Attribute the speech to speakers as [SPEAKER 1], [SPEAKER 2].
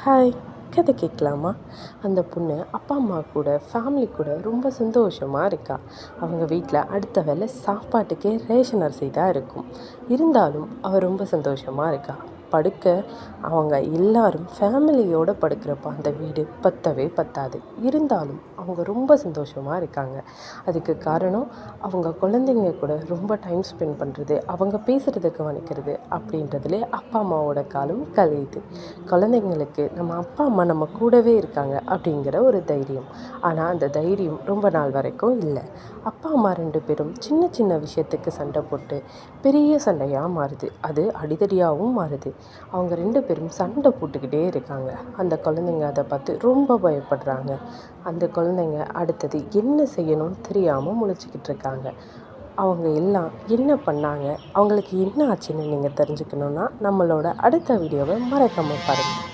[SPEAKER 1] Hi, கதை கேட்கலாமா? அந்த பொண்ணு அப்பா அம்மா கூட ஃபேமிலி கூட ரொம்ப சந்தோஷமாக இருக்கா. அவங்க வீட்டில் அடுத்த வேளை சாப்பாட்டுக்கே ரேஷன் அரிசி தான் இருக்கும். இருந்தாலும் அவள் ரொம்ப சந்தோஷமாக இருக்கா. படுக்க அவங்க எல்லாரும் ஃபேமிலியோடு படுக்கிறப்ப அந்த வீடு பத்தவே பத்தாது. இருந்தாலும் அவங்க ரொம்ப சந்தோஷமாக இருக்காங்க. அதுக்கு காரணம் அவங்க குழந்தைங்க கூட ரொம்ப டைம் ஸ்பெண்ட் பண்ணுறது, அவங்க பேசுகிறத கவனிக்கிறது அப்படின்றதுலே அப்பா அம்மாவோட காலம் கழியுது. குழந்தைங்களுக்கு நம்ம அப்பா அம்மா நம்ம கூடவே இருக்காங்க அப்படிங்கிற ஒரு தைரியம். ஆனால் அந்த தைரியம் ரொம்ப நாள் வரைக்கும் இல்லை. அப்பா அம்மா 2 பேரும் சின்ன சின்ன விஷயத்துக்கு சண்டை போட்டு பெரிய சண்டையாக மாறுது. அது அடிதடியாகவும் மாறுது. அவங்க 2 பேரும் சண்டை போட்டுக்கிட்டே இருக்காங்க. அந்த குழந்தைங்க அதை பார்த்து ரொம்ப பயப்படுறாங்க. அந்த குழந்தைங்க அடுத்தது என்ன செய்யணும்னு தெரியாமல் முழிச்சிக்கிட்டு இருக்காங்க. அவங்க எல்லாம் என்ன பண்ணாங்க, அவங்களுக்கு என்ன ஆச்சுன்னு நீங்கள் தெரிஞ்சுக்கணுன்னா நம்மளோட அடுத்த வீடியோவை மறக்காமல் பாருங்கள்.